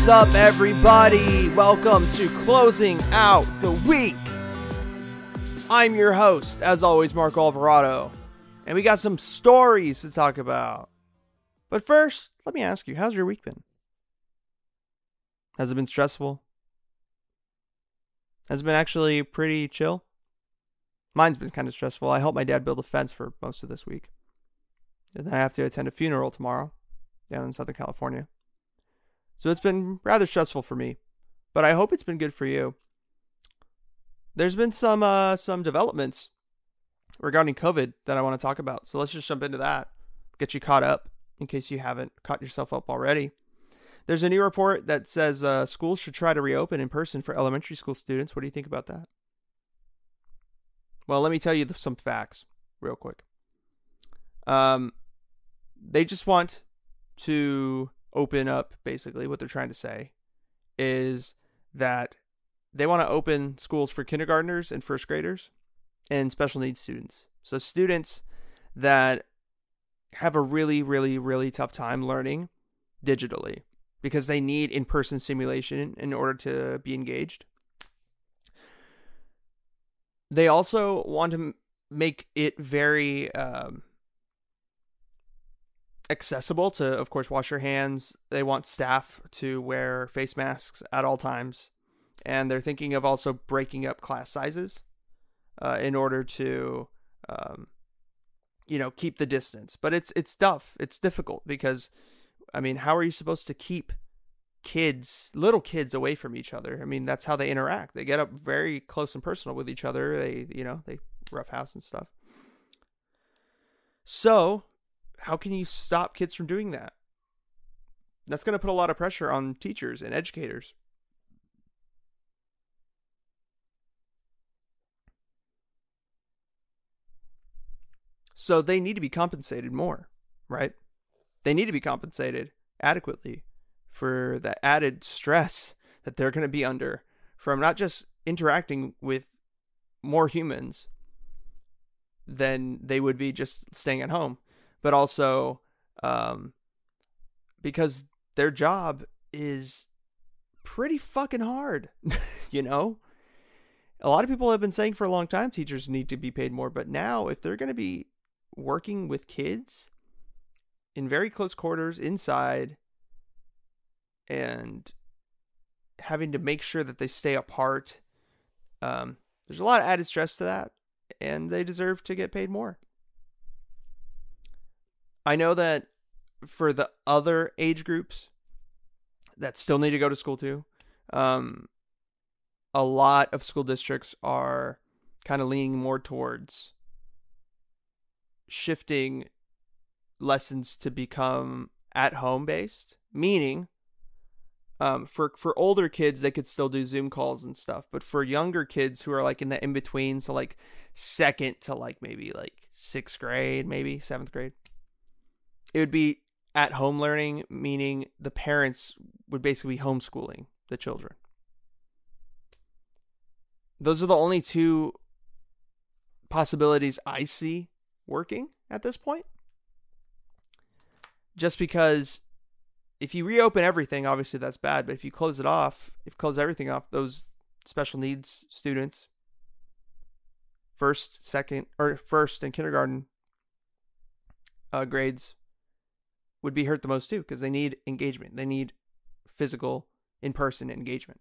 What's up, everybody? Welcome to Closing Out the Week. I'm your host, as always, Marco Alvarado, and we got some stories to talk about. But first, let me ask you, how's your week been? Has it been stressful? Has it been actually pretty chill? Mine's been kind of stressful. I helped my dad build a fence for most of this week. And then I have to attend a funeral tomorrow down in Southern California. So it's been rather stressful for me, but I hope it's been good for you. There's been some developments regarding COVID that I want to talk about. So let's just jump into that. Get you caught up in case you haven't caught yourself up already. There's a new report that says schools should try to reopen in person for elementary school students. What do you think about that? Well, let me tell you some facts real quick. They just want to open up, basically. What they're trying to say is that they want to open schools for kindergartners and first graders and special needs students. So students that have a really, really, really tough time learning digitally because they need in-person simulation in order to be engaged. They also want to make it very accessible to, of course, wash your hands. They want staff to wear face masks at all times. And they're thinking of also breaking up class sizes in order to, keep the distance. But it's tough. It's difficult because, I mean, how are you supposed to keep little kids away from each other? I mean, that's how they interact. They get up very close and personal with each other. They roughhouse and stuff. So how can you stop kids from doing that? That's going to put a lot of pressure on teachers and educators. So they need to be compensated more, right? They need to be compensated adequately for the added stress that they're going to be under from not just interacting with more humans than they would be just staying at home, but also because their job is pretty fucking hard. A lot of people have been saying for a long time teachers need to be paid more, but now if they're going to be working with kids in very close quarters inside and having to make sure that they stay apart, there's a lot of added stress to that, and they deserve to get paid more. I know that for the other age groups that still need to go to school too, a lot of school districts are kind of leaning more towards shifting lessons to become at-home based, meaning for older kids, they could still do Zoom calls and stuff. But for younger kids who are like in the in-between, so like second to like maybe like 6th grade, maybe 7th grade, it would be at-home learning, meaning the parents would basically be homeschooling the children. Those are the only two possibilities I see working at this point. Just because if you reopen everything, obviously that's bad. But if you close everything off, those special needs students, first and kindergarten grades would be hurt the most too, because they need engagement. They need physical, in-person engagement.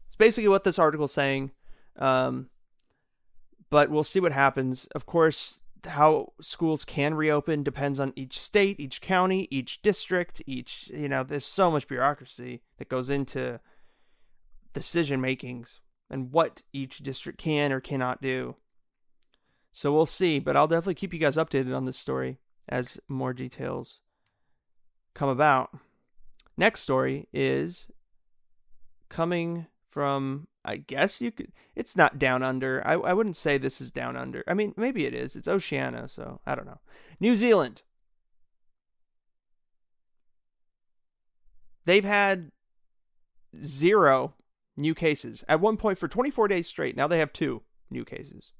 It's basically what this article is saying. But we'll see what happens. Of course, how schools can reopen depends on each state, each county, each district, there's so much bureaucracy that goes into decision makings and what each district can or cannot do. So we'll see, but I'll definitely keep you guys updated on this story as more details come about. Next story is coming from, I guess it's not down under. I wouldn't say this is down under. I mean, maybe it is. It's Oceania, so I don't know. New Zealand. They've had 0 new cases. At one point for 24 days straight. Now they have 2 new cases.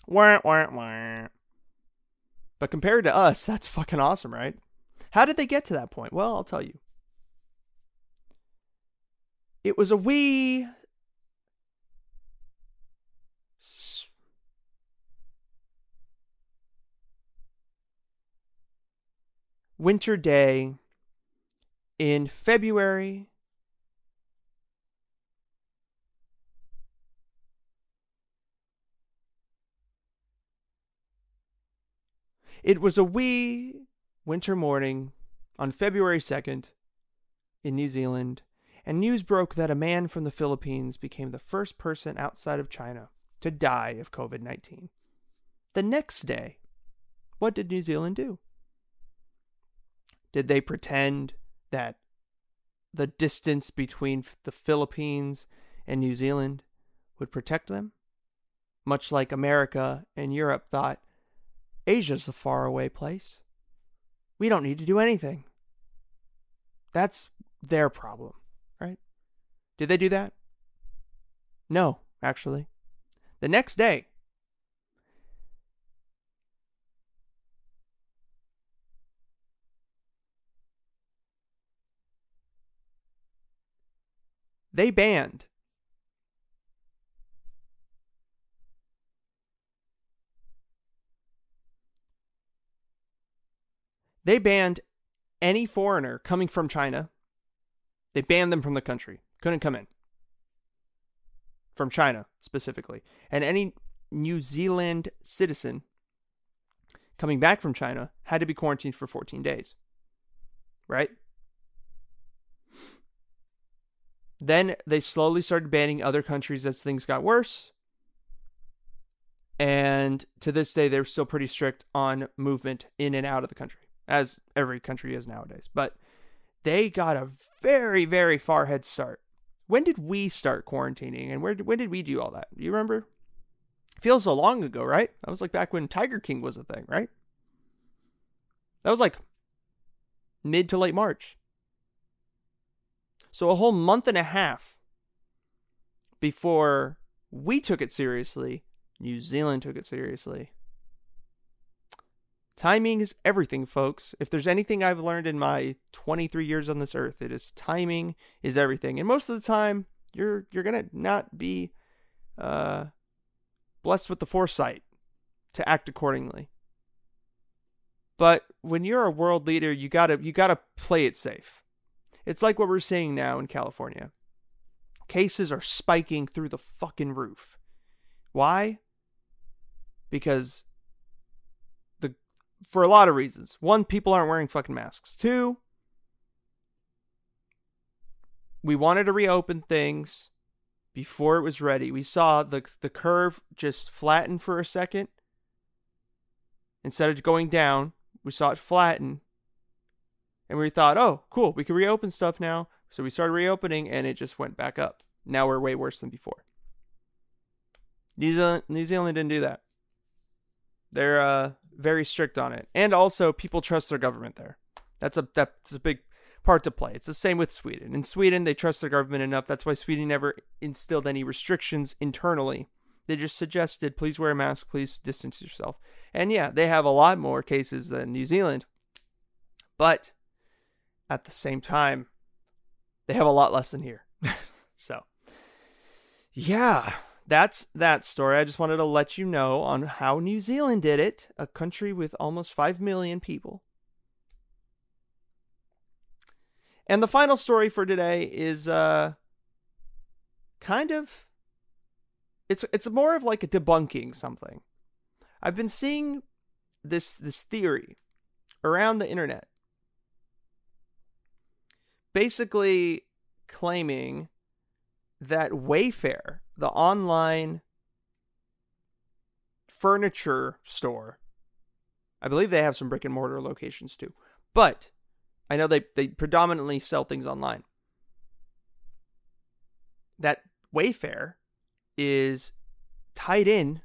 Wah, wah, wah. But compared to us, that's fucking awesome, right? How did they get to that point? Well, I'll tell you. It was a wee winter day in February It was a wee winter morning on February 2nd in New Zealand, and news broke that a man from the Philippines became the first person outside of China to die of COVID-19. The next day, what did New Zealand do? Did they pretend that the distance between the Philippines and New Zealand would protect them? Much like America and Europe thought, Asia's a faraway place. We don't need to do anything. That's their problem, right? Did they do that? No, actually. The next day, they banned any foreigner coming from China. They banned them from the country. Couldn't come in. From China, specifically. And any New Zealand citizen coming back from China had to be quarantined for 14 days. Right? Then they slowly started banning other countries as things got worse. And to this day, they're still pretty strict on movement in and out of the country, as every country is nowadays. But they got a very, very far head start. When did we start quarantining, and when did we do all that? Do you remember? It feels so long ago, right? That was like back when Tiger King was a thing, right? That was like mid to late March. So a whole month and a half before we took it seriously, New Zealand took it seriously. Timing is everything, folks. If there's anything I've learned in my 23 years on this earth, it is timing is everything. And most of the time, you're gonna not be blessed with the foresight to act accordingly. But when you're a world leader, you gotta play it safe. It's like what we're seeing now in California. Cases are spiking through the fucking roof. Why? Because for a lot of reasons. One, people aren't wearing fucking masks. Two, we wanted to reopen things before it was ready. We saw the curve just flatten for a second. Instead of going down, we saw it flatten. And we thought, oh, cool, we can reopen stuff now. So we started reopening, and it just went back up. Now we're way worse than before. New Zealand didn't do that. They're very strict on it. And also, people trust their government there. That's a big part to play. It's the same with Sweden. In Sweden, they trust their government enough. That's why Sweden never instilled any restrictions internally. They just suggested, please wear a mask, please distance yourself. And yeah, they have a lot more cases than New Zealand. But at the same time, they have a lot less than here. So, yeah. That's that story. I just wanted to let you know on how New Zealand did it, a country with almost 5 million people. And the final story for today is kind of it's more of like a debunking something. I've been seeing this theory around the internet, basically claiming that Wayfair, the online furniture store, I believe they have some brick and mortar locations too, but I know they predominantly sell things online, that Wayfair is tied in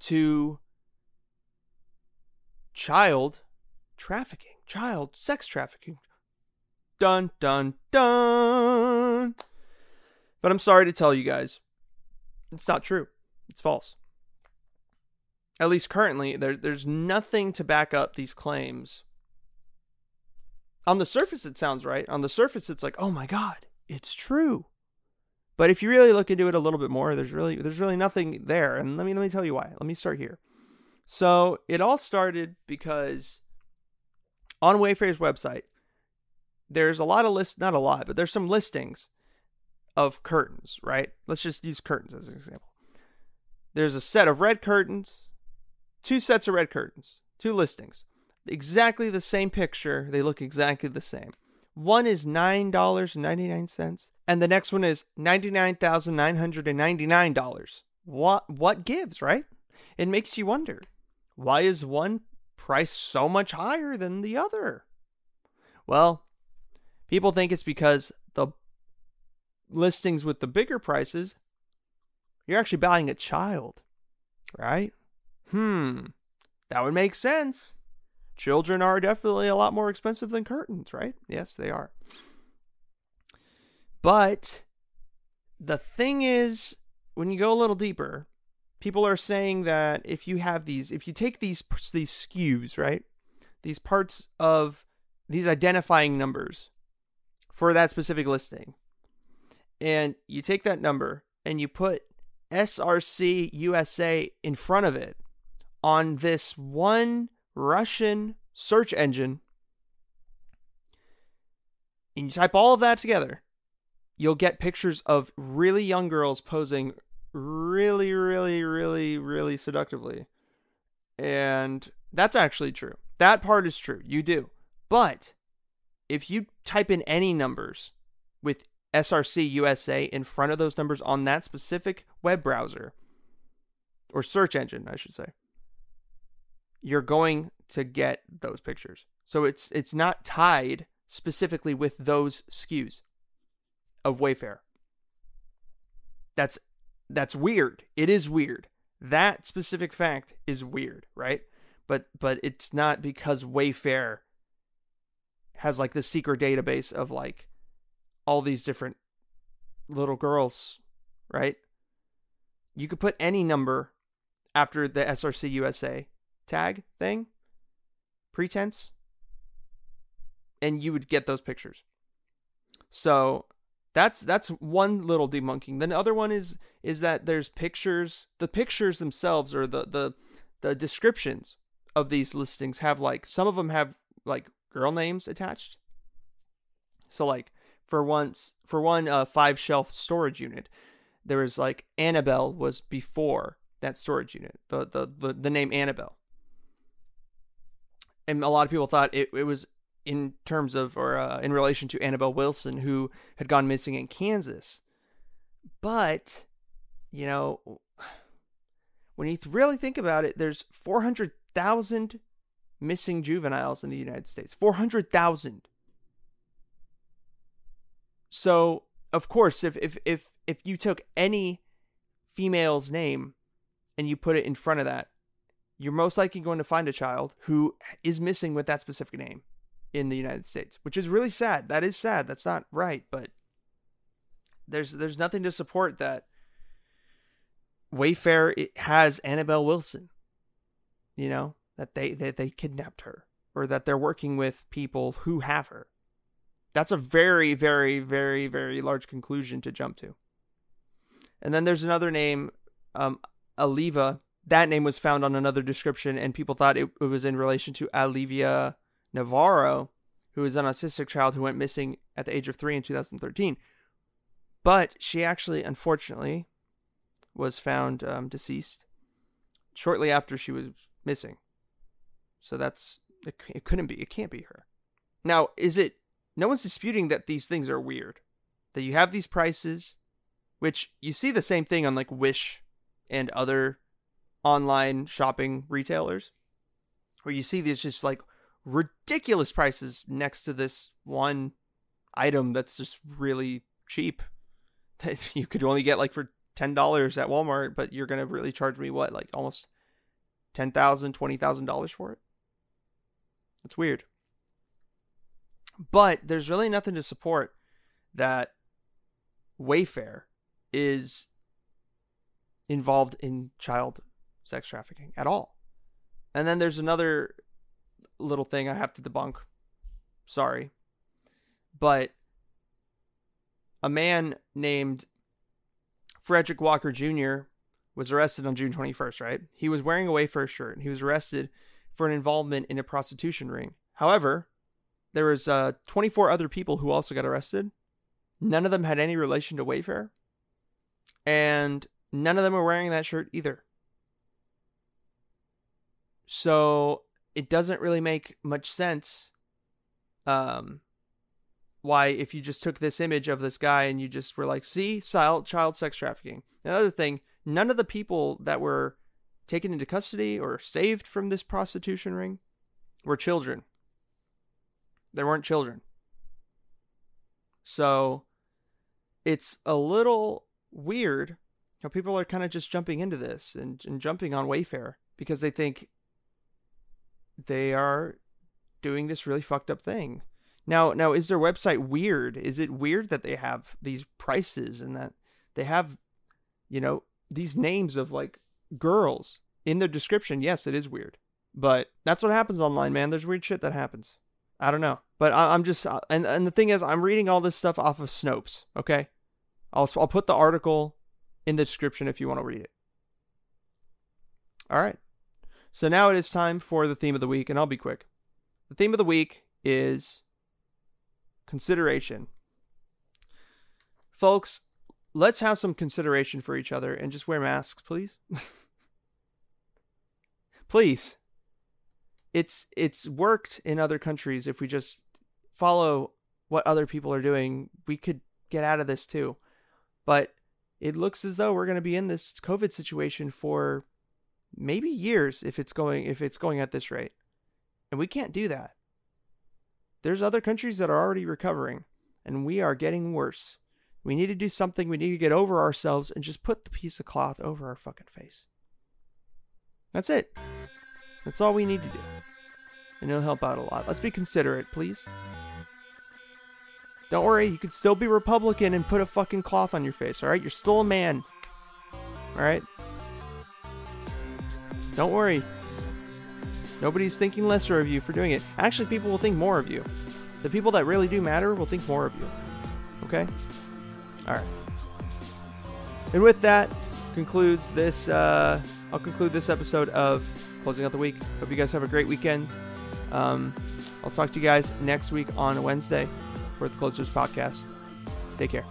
to child trafficking, child sex trafficking. Dun, dun, dun. But I'm sorry to tell you guys, it's not true. It's false. At least currently, there's nothing to back up these claims. On the surface, it sounds right. On the surface, it's like, oh my God, it's true. But if you really look into it a little bit more, there's really nothing there. And let me tell you why. Let me start here. So it all started because on Wayfair's website, there's a lot of not a lot, but there's some listings of curtains, right? Let's just use curtains as an example. There's a set of red curtains, 2 sets of red curtains, 2 listings. Exactly the same picture. They look exactly the same. One is $9.99, and the next one is $99,999. What gives, right? It makes you wonder, why is one price so much higher than the other? Well, people think it's because the listings with the bigger prices, you're actually buying a child, right? That would make sense. Children are definitely a lot more expensive than curtains, right? Yes, they are. But the thing is, when you go a little deeper, people are saying that if you take these SKUs, right? These parts of these identifying numbers for that specific listing, and you take that number and you put SRC USA in front of it on this one Russian search engine, and you type all of that together, you'll get pictures of really young girls posing really, really, really, really seductively. And that's actually true. That part is true. You do. But if you type in any numbers with SRC USA in front of those numbers on that specific web browser, or search engine, I should say, you're going to get those pictures. So it's not tied specifically with those SKUs of Wayfair. That's weird. It is weird. That specific fact is weird, right? But it's not because Wayfair has like this secret database of like all these different little girls, right? You could put any number after the SRC USA tag thing, pretense, and you would get those pictures. So that's one little debunking. Then the other one is that there's pictures. The pictures themselves, or the descriptions of these listings, have like, some of them have like girl names attached. So like for one 5-shelf storage unit, there was like Annabelle was before that storage unit, the name Annabelle. And a lot of people thought it was in terms of, or in relation to Annabelle Wilson, who had gone missing in Kansas. But, you know, when you really think about it, there's 400,000 missing juveniles in the United States. 400,000. So, of course, if you took any female's name and you put it in front of that, you're most likely going to find a child who is missing with that specific name in the United States, which is really sad. That is sad. That's not right, but there's nothing to support that Wayfair has Annabelle Wilson, you know, that they kidnapped her, or that they're working with people who have her. That's a very, very, very, very large conclusion to jump to. And then there's another name, Aliva. That name was found on another description, and people thought it was in relation to Olivia Navarro, who is an autistic child who went missing at the age of 3 in 2013. But she actually, unfortunately, was found deceased shortly after she was missing. So it couldn't be. It can't be her. Now, no one's disputing that these things are weird. That you have these prices, which you see the same thing on like Wish and other online shopping retailers, where you see these just like ridiculous prices next to this one item that's just really cheap, that you could only get like for $10 at Walmart, but you're going to really charge me what, like almost $10,000, $20,000 for it? That's weird. But there's really nothing to support that Wayfair is involved in child sex trafficking at all. And then there's another little thing I have to debunk. Sorry. But a man named Frederick Walker Jr. was arrested on June 21st, right? He was wearing a Wayfair shirt, and he was arrested for an involvement in a prostitution ring. However, there was 24 other people who also got arrested. None of them had any relation to Wayfair, and none of them were wearing that shirt either. So it doesn't really make much sense why, if you just took this image of this guy and you just were like, see, child sex trafficking. Another thing, none of the people that were taken into custody or saved from this prostitution ring were children. There weren't children. So it's a little weird how people are kind of just jumping into this and jumping on Wayfair because they think they are doing this really fucked up thing. Now, is their website weird? Is it weird that they have these prices and that they have, these names of like girls in their description? Yes, it is weird, but that's what happens online, man. There's weird shit that happens. I don't know, but I'm just, and the thing is, I'm reading all this stuff off of Snopes. Okay, I'll put the article in the description if you want to read it. All right. So now it is time for the theme of the week, and I'll be quick. The theme of the week is consideration. Folks, let's have some consideration for each other and just wear masks, please. Please. It's worked in other countries. If we just follow what other people are doing, we could get out of this too. But it looks as though we're going to be in this COVID situation for maybe years if it's going at this rate. And we can't do that. There's other countries that are already recovering, and we are getting worse. We need to do something. We need to get over ourselves and just put the piece of cloth over our fucking face. That's it. That's all we need to do. And it'll help out a lot. Let's be considerate, please. Don't worry, you can still be Republican and put a fucking cloth on your face, alright? You're still a man. Alright? Don't worry. Nobody's thinking lesser of you for doing it. Actually, people will think more of you. The people that really do matter will think more of you. Okay? Alright. And with that, concludes this, I'll conclude this episode of Closing Out the Week. Hope you guys have a great weekend. I'll talk to you guys next week on Wednesday for the Closers Podcast. Take care.